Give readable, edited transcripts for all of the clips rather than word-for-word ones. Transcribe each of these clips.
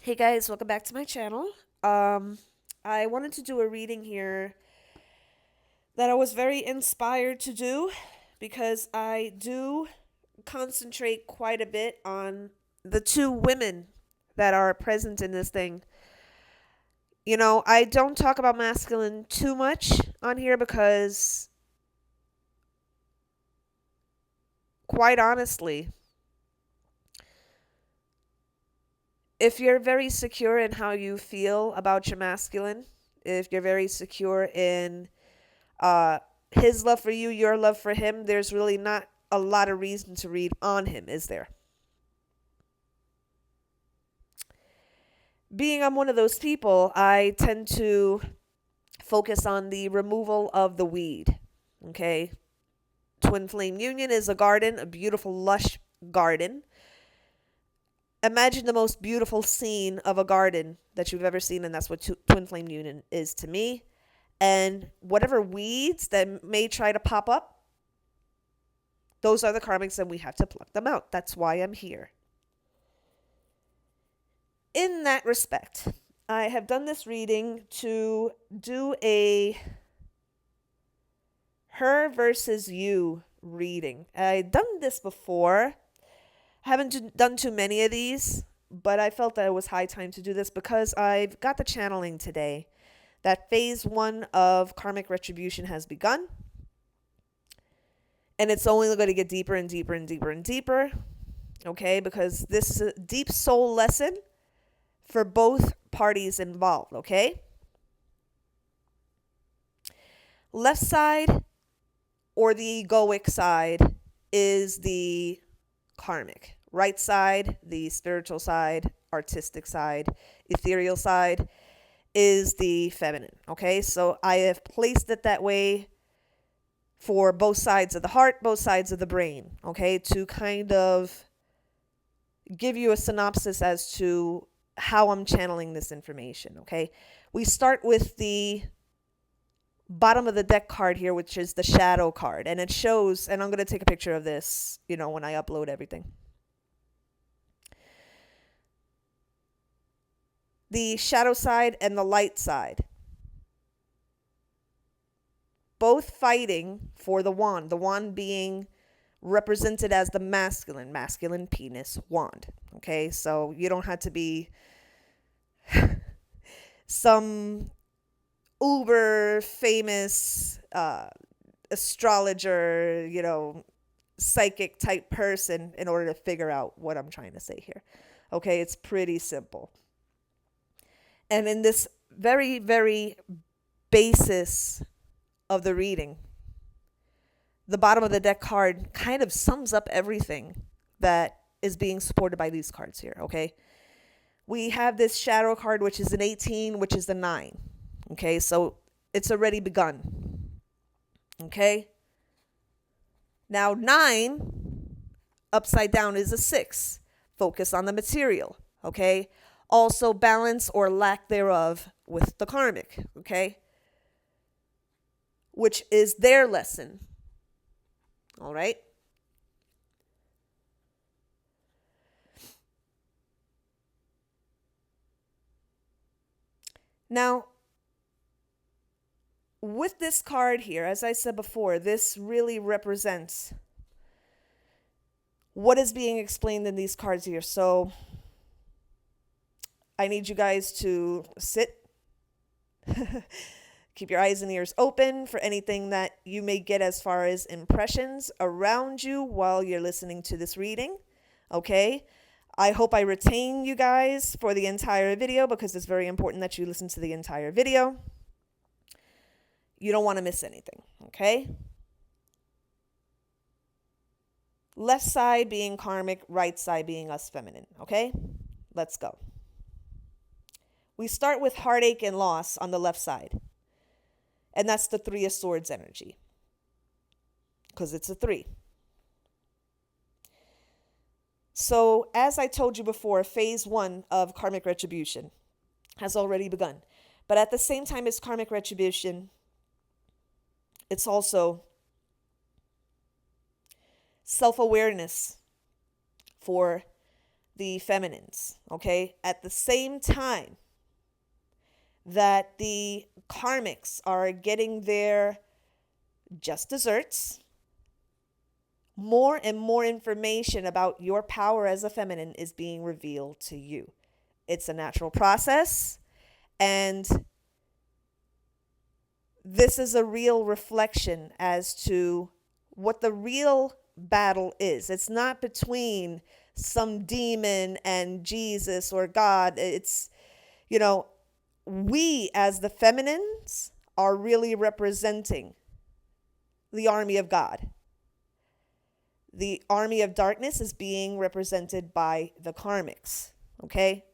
Hey guys, welcome back to my channel. Um, I wanted to do a reading here that I was very inspired to do because I do concentrate quite a bit on the two women that are present in this thing. I don't talk about masculine too much on here because, quite honestly, if you're very secure in how you feel about your masculine, if you're very secure in uh, his love for you, your love for him, there's really not a lot of reason to read on him, is there? Being I'm one of those people, I tend to focus on the removal of the weed. Okay? Twin Flame Union is a garden, a beautiful, lush garden. Imagine the most beautiful scene of a garden that you've ever seen, and that's what Twin Flame Union is to me. And whatever weeds that may try to pop up, those are the karmics, and we have to pluck them out. That's why I'm here. In that respect, I have done this reading to do a her versus you reading. I've done this before. I haven't done too many of these, but I felt that it was high time to do this because I've got the channeling today that phase 1 of karmic retribution has begun. And it's only going to get deeper and deeper and deeper and deeper. Okay, because this is a deep soul lesson for both parties involved, okay? Left side or the egoic side is the karmic. Right side, the spiritual side, artistic side, ethereal side is the feminine, okay? So I have placed it that way for both sides of the heart, both sides of the brain, okay? To kind of give you a synopsis as to how I'm channeling this information, okay? We start with the bottom of the deck card here, which is the shadow card. And it shows, and I'm going to take a picture of this, when I upload everything. The shadow side and the light side. Both fighting for the wand being represented as the masculine penis wand. Okay, so you don't have to be some uber famous astrologer, psychic type person in order to figure out what I'm trying to say here. Okay, it's pretty simple. And in this very, very basis of the reading, the bottom of the deck card kind of sums up everything that is being supported by these cards here, okay? We have this shadow card, which is an 18, which is the 9. Okay, so it's already begun. Okay? Now, 9 upside down is a 6. Focus on the material. Okay? Also, balance or lack thereof with the karmic. Okay? Which is their lesson. All right? Now, with this card here, as I said before, this really represents what is being explained in these cards here. So I need you guys to sit, keep your eyes and ears open for anything that you may get as far as impressions around you while you're listening to this reading. Okay? I hope I retain you guys for the entire video because it's very important that you listen to the entire video. You don't want to miss anything, okay? Left side being karmic, right side being us feminine, okay? Let's go. We start with heartache and loss on the left side. And that's the 3 of Swords energy. Because it's a 3. So, as I told you before, phase 1 of karmic retribution has already begun. But at the same time as karmic retribution, it's also self-awareness for the feminines, okay? At the same time that the karmics are getting their just desserts, more and more information about your power as a feminine is being revealed to you. It's a natural process, and this is a real reflection as to what the real battle is. It's not between some demon and Jesus or God. It's, we as the feminines are really representing the army of God. The army of darkness is being represented by the karmics, okay?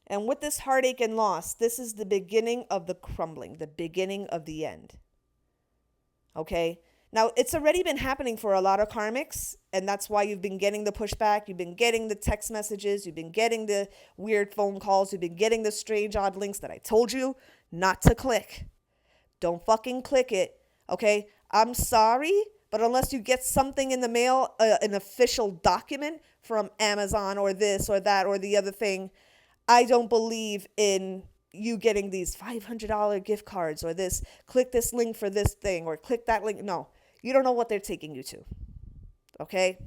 And with this heartache and loss, this is the beginning of the crumbling, the beginning of the end, okay? Now, it's already been happening for a lot of karmics, and that's why you've been getting the pushback, you've been getting the text messages, you've been getting the weird phone calls, you've been getting the strange odd links that I told you not to click. Don't fucking click it, okay? I'm sorry, but unless you get something in the mail, an official document from Amazon or this or that or the other thing, I don't believe in you getting these $500 gift cards or this, click this link for this thing or click that link. No, you don't know what they're taking you to, okay?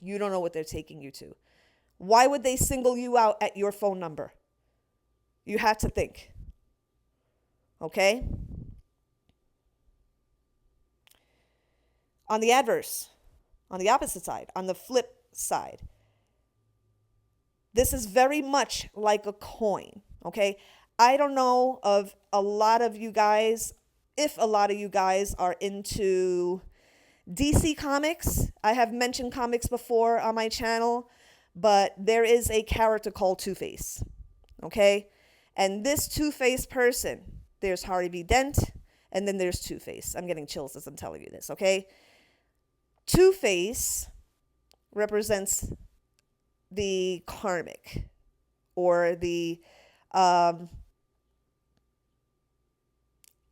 You don't know what they're taking you to. Why would they single you out at your phone number? You have to think, okay? On the adverse, on the opposite side, on the flip side, this is very much like a coin, okay? I don't know of a lot of you guys, if a lot of you guys are into DC Comics. I have mentioned comics before on my channel, but there is a character called Two-Face, okay? And this Two-Face person, there's Harvey Dent, and then there's Two-Face. I'm getting chills as I'm telling you this, okay? Two-Face represents the karmic or the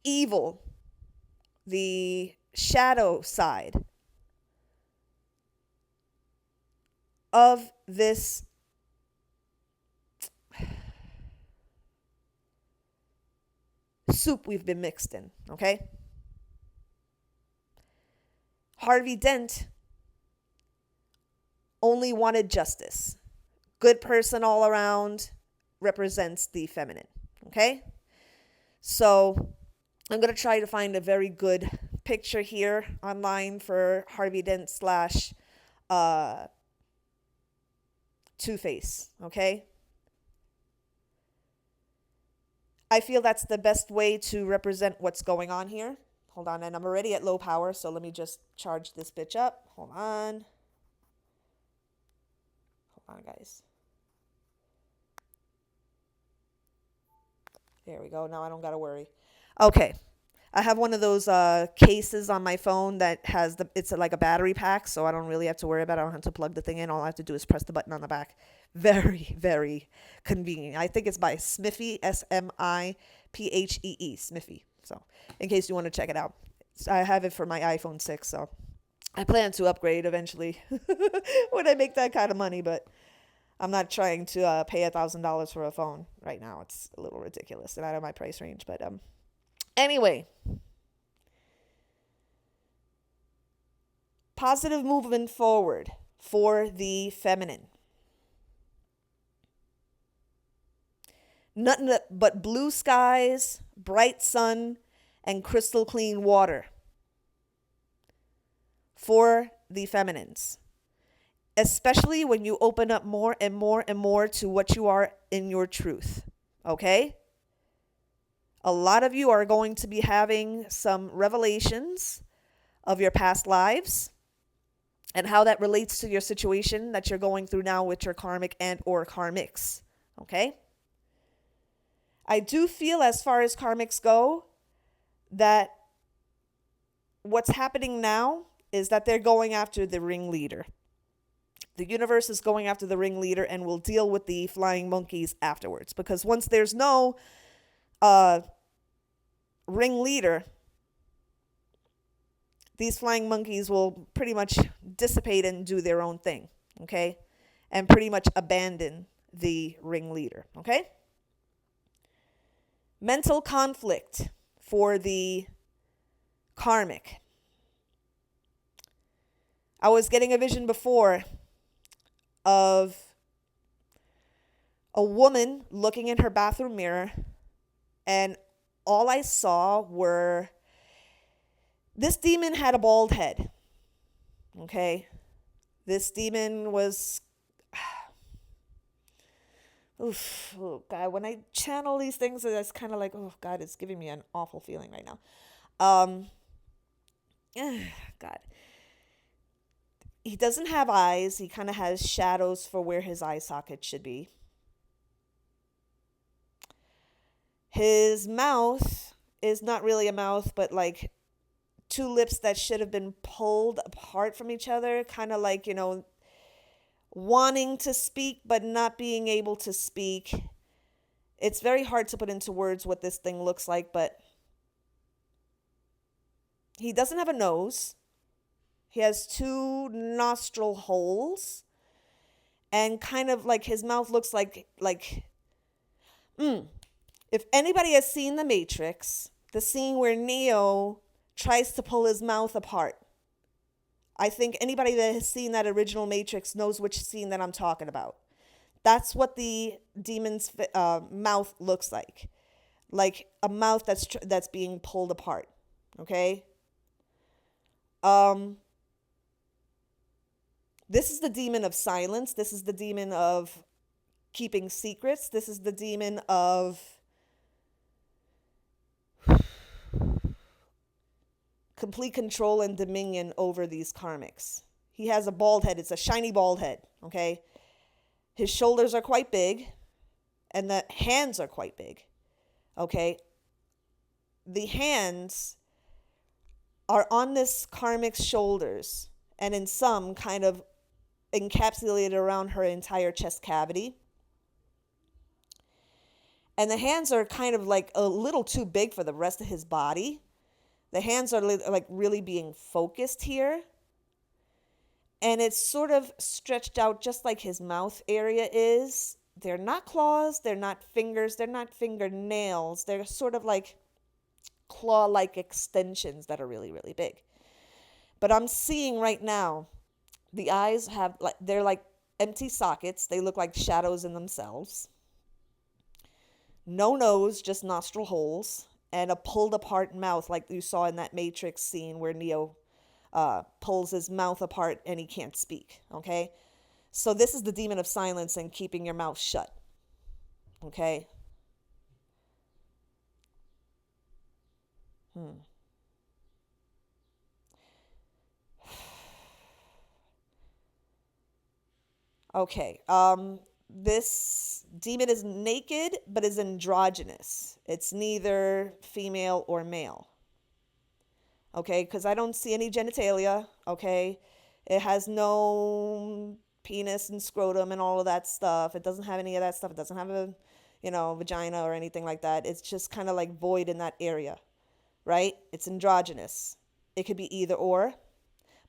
evil, the shadow side of this soup we've been mixed in, okay? Harvey Dent only wanted justice. Good person all around, represents the feminine, okay? So I'm going to try to find a very good picture here online for Harvey Dent slash Two-Face, okay? I feel that's the best way to represent what's going on here. Hold on, and I'm already at low power, so let me just charge this bitch up. Hold on. Hold on, guys. There we go. Now I don't got to worry. Okay. I have one of those cases on my phone that has it's like a battery pack, so I don't really have to worry about it. I don't have to plug the thing in. All I have to do is press the button on the back. Very, very convenient. I think it's by Smiphee, Smiphee, Smiphee. So in case you want to check it out. I have it for my iPhone 6, so I plan to upgrade eventually when I make that kind of money, but I'm not trying to pay $1,000 for a phone right now. It's a little ridiculous and out of my price range, but anyway, positive movement forward for the feminine. Nothing but blue skies, bright sun, and crystal clean water for the feminines. Especially when you open up more and more and more to what you are in your truth. Okay? A lot of you are going to be having some revelations of your past lives and how that relates to your situation that you're going through now with your karmic and or karmics. Okay? I do feel, as far as karmics go, that what's happening now is that they're going after the ringleader. The universe is going after the ringleader and will deal with the flying monkeys afterwards. Because once there's no ringleader, these flying monkeys will pretty much dissipate and do their own thing. okay, and pretty much abandon the ringleader, okay? Mental conflict for the karmic. I was getting a vision before of a woman looking in her bathroom mirror, and all I saw were this demon had a bald head. Okay? This demon was oof, oh God, when I channel these things, it's kind of like, oh God, it's giving me an awful feeling right now. Um God. He doesn't have eyes. He kind of has shadows for where his eye socket should be. His mouth is not really a mouth, but like two lips that should have been pulled apart from each other, kind of like, wanting to speak but not being able to speak. It's very hard to put into words what this thing looks like, but he doesn't have a nose. He has two nostril holes, and kind of like his mouth looks like if anybody has seen The Matrix, the scene where Neo tries to pull his mouth apart. I think anybody that has seen that original Matrix knows which scene that I'm talking about. That's what the demon's mouth looks like a mouth that's being pulled apart. Okay. This is the demon of silence. This is the demon of keeping secrets. This is the demon of complete control and dominion over these karmics. He has a bald head. It's a shiny bald head, okay? His shoulders are quite big, and the hands are quite big, okay? The hands are on this karmic's shoulders, and in some kind of encapsulated around her entire chest cavity. And the hands are kind of like a little too big for the rest of his body. The hands are like really being focused here. And it's sort of stretched out just like his mouth area is. They're not claws, they're not fingers, they're not fingernails. They're sort of like claw-like extensions that are really, really big. But I'm seeing right now, the eyes they're like empty sockets. They look like shadows in themselves. No nose, just nostril holes, and a pulled apart mouth like you saw in that Matrix scene where Neo pulls his mouth apart and he can't speak, okay? So this is the demon of silence and keeping your mouth shut, okay? Okay, this demon is naked but is androgynous. It's neither female or male. Okay, because I don't see any genitalia. Okay, it has no penis and scrotum and all of that stuff. It doesn't have any of that stuff. It doesn't have a, vagina or anything like that. It's just kind of like void in that area, right? It's androgynous. It could be either or,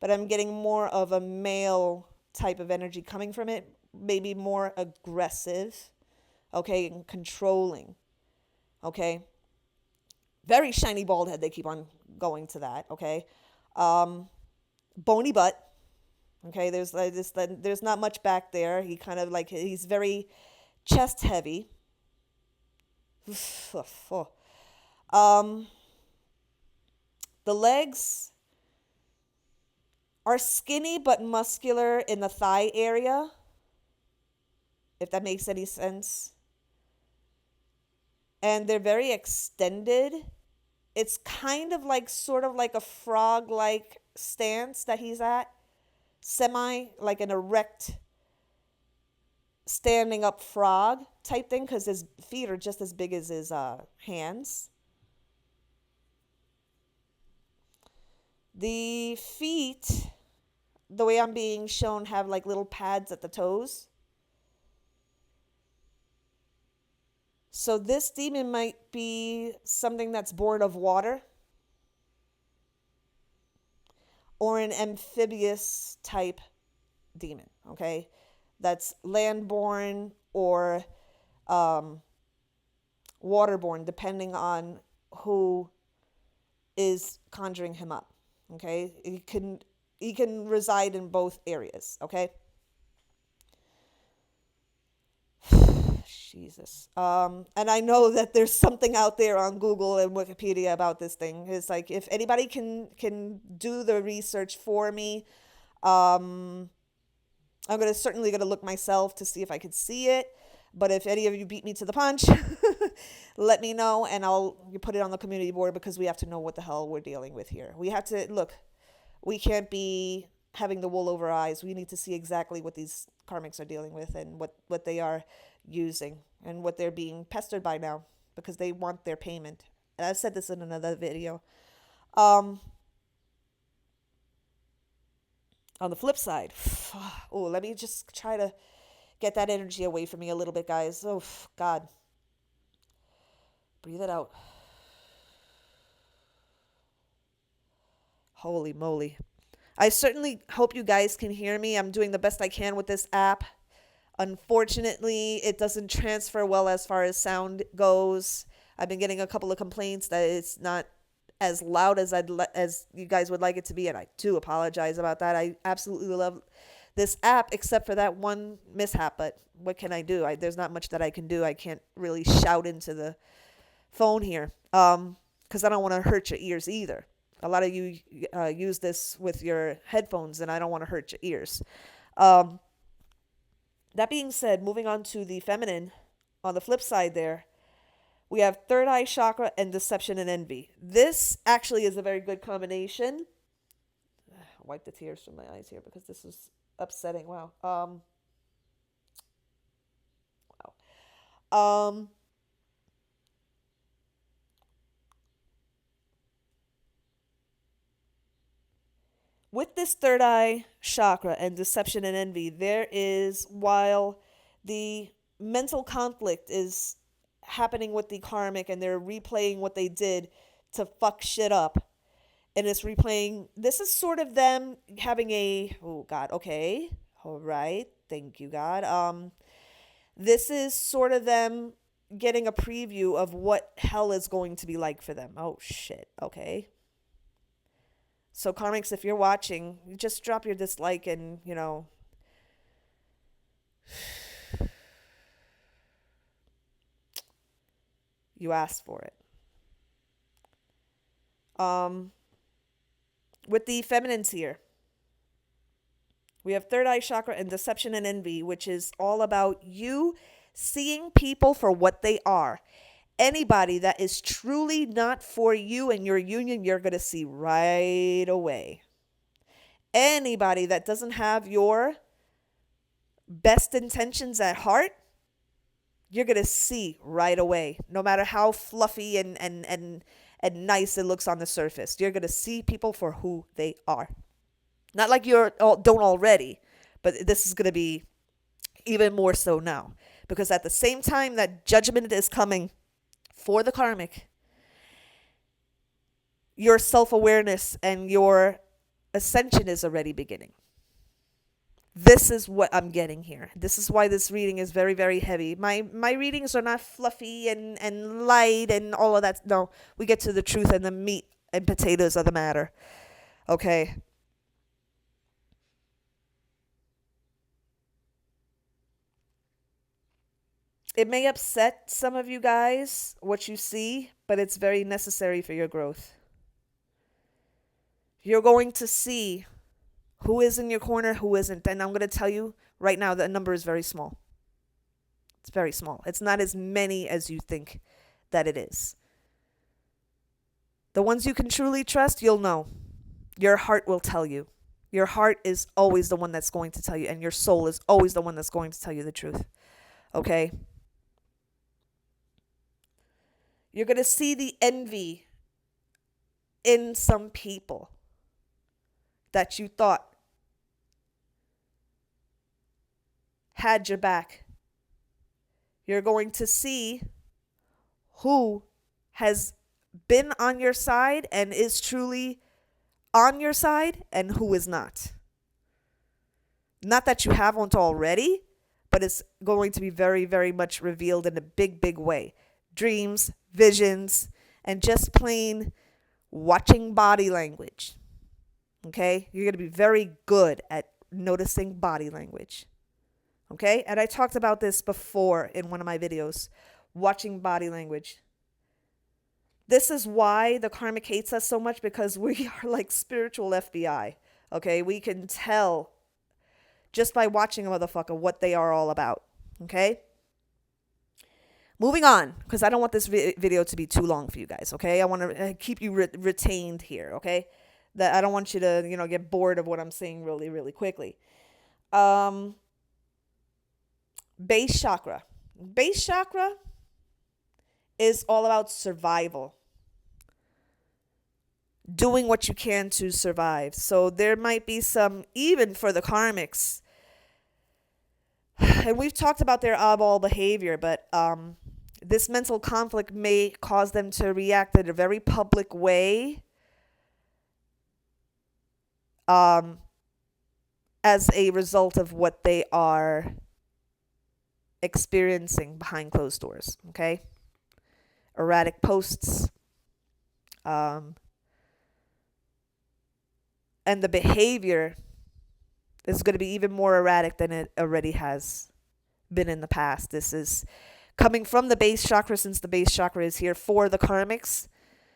but I'm getting more of a male type of energy coming from it, maybe more aggressive, okay, and controlling, okay. Very shiny bald head. They keep on going to that, okay. Bony butt, okay. There's not much back there. He kind of like he's very chest heavy. The legs are skinny but muscular in the thigh area, if that makes any sense. And they're very extended. It's kind of like sort of like a frog-like stance that he's at, semi like an erect standing up frog type thing, because his feet are just as big as his hands. The feet, the way I'm being shown, have like little pads at the toes. So this demon might be something that's born of water or an amphibious type demon, okay? That's landborn or um, waterborne, depending on who is conjuring him up, okay? He can reside in both areas, okay? Jesus. And I know that there's something out there on Google and Wikipedia about this thing. It's like if anybody can do the research for me, um, I'm certainly gonna look myself to see if I could see it. But if any of you beat me to the punch, let me know and I'll put it on the community board because we have to know what the hell we're dealing with here. We have to look. We can't be having the wool over our eyes. We need to see exactly what these karmics are dealing with and what they are using and what they're being pestered by now because they want their payment. And I've said this in another video. Um, on the flip side, oh, let me just try to get that energy away from me a little bit, guys. Oh, God. Breathe it out. Holy moly. I certainly hope you guys can hear me. I'm doing the best I can with this app. Unfortunately, it doesn't transfer well as far as sound goes. I've been getting a couple of complaints that it's not as loud as as you guys would like it to be, and I do apologize about that. I absolutely love this app except for that one mishap, but what can I do? There's not much that I can do. I can't really shout into the phone here because I don't want to hurt your ears either. A lot of you use this with your headphones, and I don't want to hurt your ears. Um, that being said, moving on to the feminine, on the flip side there, we have third eye chakra and deception and envy. This actually is a very good combination. Wipe the tears from my eyes here because this is upsetting. Wow. Um, with this third eye chakra and deception and envy, there is, while the mental conflict is happening with the karmic and they're replaying what they did to fuck shit up, and it's replaying, this is sort of them having a, oh God, okay, all right, thank you, God. This is sort of them getting a preview of what hell is going to be like for them. Oh shit, okay. So Karmics, if you're watching, just drop your dislike and, you asked for it. With the feminines here, we have third eye chakra and deception and envy, which is all about you seeing people for what they are. Anybody that is truly not for you and your union, you're going to see right away. Anybody that doesn't have your best intentions at heart, you're going to see right away. No matter how fluffy and nice it looks on the surface, you're going to see people for who they are. Not like you don't already, but this is going to be even more so now. Because at the same time that judgment is coming for the karmic, your self-awareness and your ascension is already beginning. This is what I'm getting here. This is why this reading is very, very heavy. My readings are not fluffy and light and all of that. No, we get to the truth and the meat and potatoes of the matter. Okay. It may upset some of you guys, what you see, but it's very necessary for your growth. You're going to see who is in your corner, who isn't. And I'm going to tell you right now, the number is very small. It's very small. It's not as many as you think that it is. The ones you can truly trust, you'll know. Your heart will tell you. Your heart is always the one that's going to tell you, and your soul is always the one that's going to tell you the truth. Okay? You're going to see the envy in some people that you thought had your back. You're going to see who has been on your side and is truly on your side and who is not. Not that you haven't already, but it's going to be very, very much revealed in a big, big way. Dreams, visions, and just plain watching body language. Okay? You're going to be very good at noticing body language. Okay? And I talked about this before in one of my videos, watching body language. This is why the karmic hates us so much, because we are like spiritual FBI. Okay? We can tell just by watching a motherfucker what they are all about. Okay? Moving on, because I don't want this video to be too long for you guys. Okay? I want to keep you retained here. Okay? That I don't want you to, get bored of what I'm saying really, really quickly. Base chakra. Base chakra is all about survival. Doing what you can to survive. So there might be some, even for the karmics, and we've talked about their oddball behavior, but this mental conflict may cause them to react in a very public way as a result of what they are experiencing behind closed doors. Okay? Erratic posts. And the behavior is going to be even more erratic than it already has been in the past. This is coming from the base chakra, since the base chakra is here for the karmics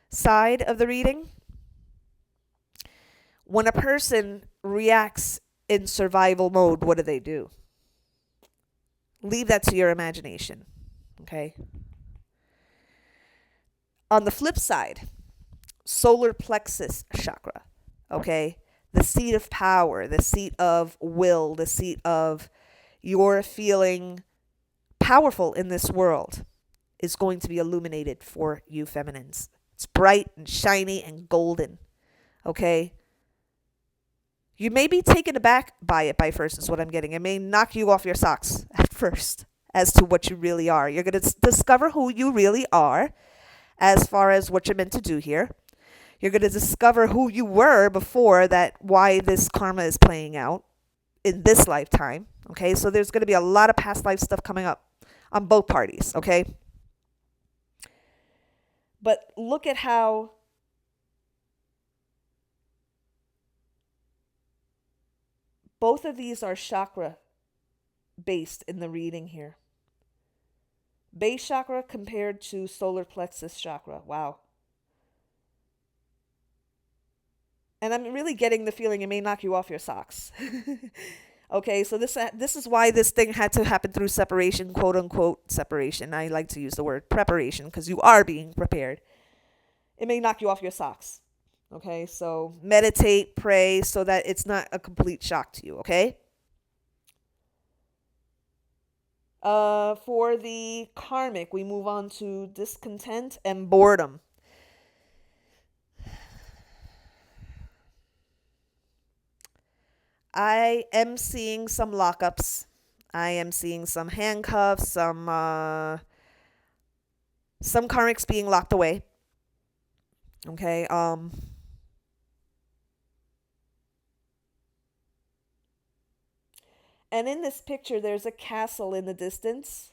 side of the reading. When a person reacts in survival mode, what do? Leave that to your imagination. Okay? On the flip side, solar plexus chakra. Okay? The seat of power, the seat of will, the seat of your feeling powerful in this world is going to be illuminated for you feminines. It's bright and shiny and golden. Okay? You may be taken aback by it by first, is what I'm getting. It may knock you off your socks at first as to what you really are. You're going to discover who you really are as far as what you're meant to do here. You're going to discover who you were before that, why this karma is playing out in this lifetime. Okay, so there's going to be a lot of past life stuff coming up on both parties. Okay, but look at how both of these are chakra based in the reading here. Base chakra compared to solar plexus chakra. Wow. And I'm really getting the feeling it may knock you off your socks. Okay, so this is why this thing had to happen through separation, quote unquote separation. I like to use the word preparation because you are being prepared. It may knock you off your socks. Okay, so meditate, pray so that it's not a complete shock to you, okay? For the karmic, we move on to discontent and boredom. I am seeing some lockups. I am seeing some handcuffs, some karmics being locked away. Okay, and in this picture, there's a castle in the distance.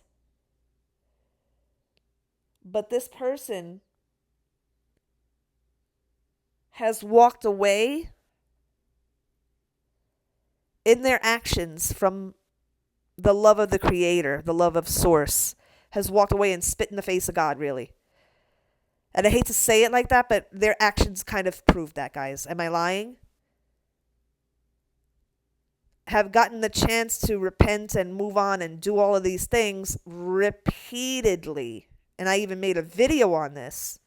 But this person has walked away in their actions from the love of the Creator, the love of Source, has walked away and spit in the face of God, really. And I hate to say it like that, but their actions kind of prove that, guys. Am I lying? Have gotten the chance to repent and move on and do all of these things repeatedly. And I even made a video on this,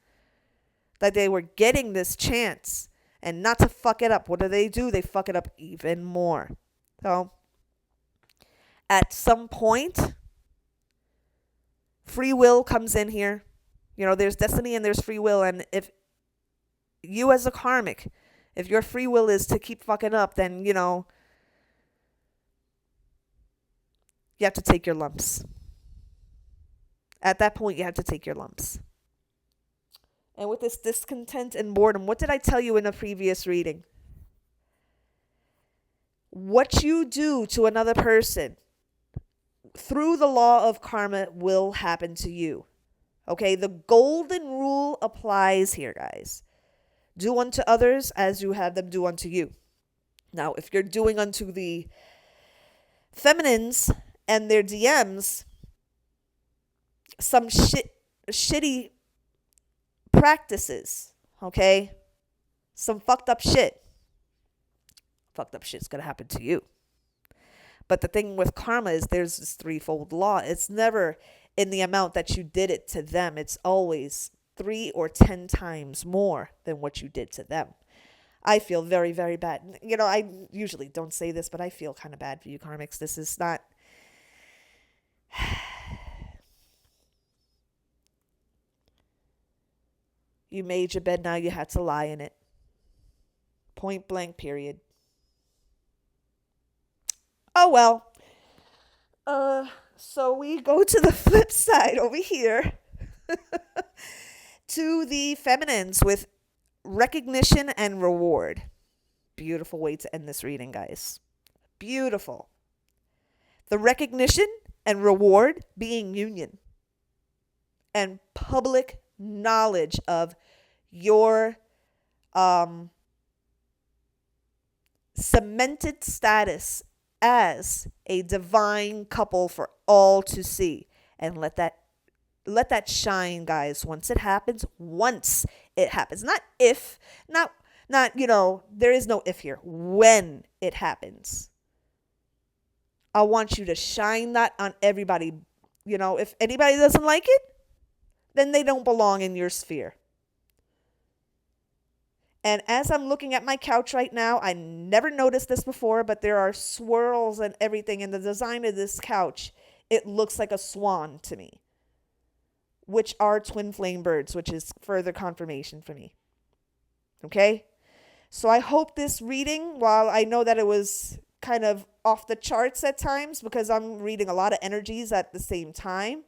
that they were getting this chance and not to fuck it up. What do? They fuck it up even more. So at some point, free will comes in here. You know, there's destiny and there's free will. And if you as a karmic, if your free will is to keep fucking up, then, you know, you have to take your lumps. At that point, you have to take your lumps. And with this discontent and boredom, what did I tell you in a previous reading? What you do to another person through the law of karma will happen to you. Okay, the golden rule applies here, guys. Do unto others as you have them do unto you. Now, if you're doing unto the feminines and their DMs some shitty practices, okay? Some fucked up shit's gonna happen to you. But the thing with karma is there's this threefold law. It's never in the amount that you did it to them. It's always 3 or 10 times more than what you did to them. I feel very, very bad. You know, I usually don't say this, but I feel kind of bad for you, Karmics. This is not... You made your bed, now you had to lie in it. Point blank, period. Oh, well. So we go to the flip side over here to the feminines with recognition and reward. Beautiful way to end this reading, guys. Beautiful. The recognition and reward being union and public knowledge of your cemented status as a divine couple for all to see, and let that shine, guys. Once it happens, not if, not there is no if here. When it happens, I want you to shine that on everybody. If anybody doesn't like it, then they don't belong in your sphere. And as I'm looking at my couch right now, I never noticed this before, but there are swirls and everything in the design of this couch. It looks like a swan to me, which are twin flame birds, which is further confirmation for me. Okay? So I hope this reading, while I know that it was kind of off the charts at times because I'm reading a lot of energies at the same time,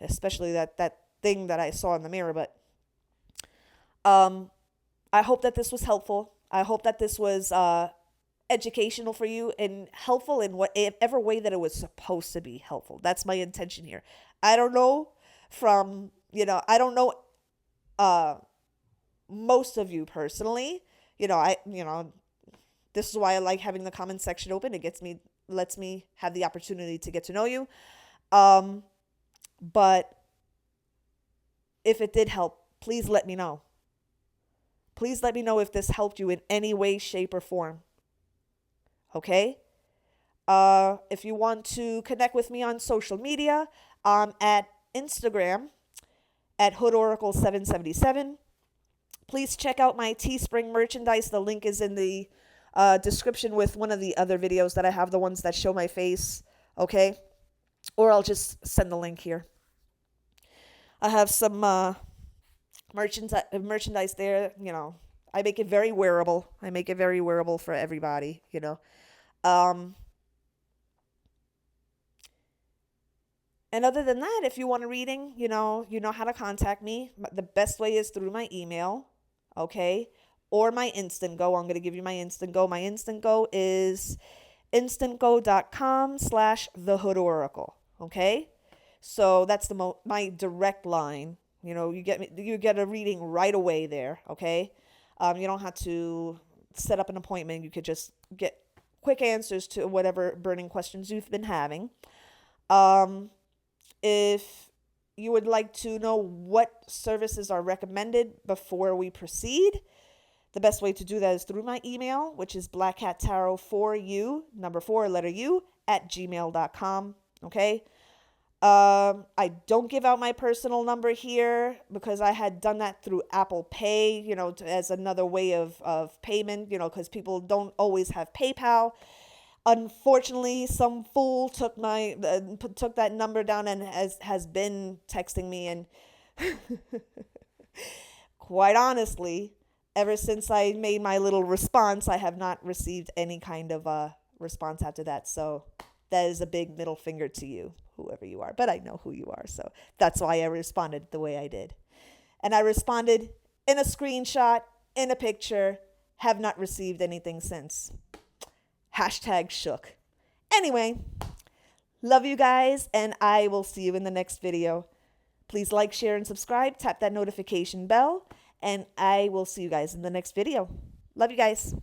especially that thing that I saw in the mirror, but I hope that this was helpful. I hope that this was educational for you and helpful in whatever way that it was supposed to be helpful. That's my intention here. I don't know most of you personally. This is why I like having the comment section open. It lets me have the opportunity to get to know you. But if it did help, please let me know. Please let me know if this helped you in any way, shape, or form. Okay? If you want to connect with me on social media, I'm at Instagram at HoodOracle777. Please check out my Teespring merchandise. The link is in the description with one of the other videos that I have, the ones that show my face. Okay? Or I'll just send the link here. I have some merchandise there. I make it very wearable. For everybody. And other than that, if you want a reading, you know how to contact me. The best way is through my email, okay, or my Instant Go. I'm going to give you my Instant Go. My Instant Go is instantgo.com/thehoodOracle, okay? So that's my direct line. You get a reading right away there, okay? You don't have to set up an appointment. You could just get quick answers to whatever burning questions you've been having. If you would like to know what services are recommended before we proceed, the best way to do that is through my email, which is blackhattarot4u, number 4, letter U, @gmail.com, okay? I don't give out my personal number here because I had done that through Apple Pay, as another way of payment, because people don't always have PayPal. Unfortunately, some fool took that number down and has been texting me, and quite honestly, ever since I made my little response, I have not received any kind of response after that. So that is a big middle finger to you, whoever you are. But I know who you are, so that's why I responded the way I did. And I responded in a screenshot, in a picture, have not received anything since. Hashtag shook. Anyway, love you guys, and I will see you in the next video. Please like, share, and subscribe. Tap that notification bell, and I will see you guys in the next video. Love you guys.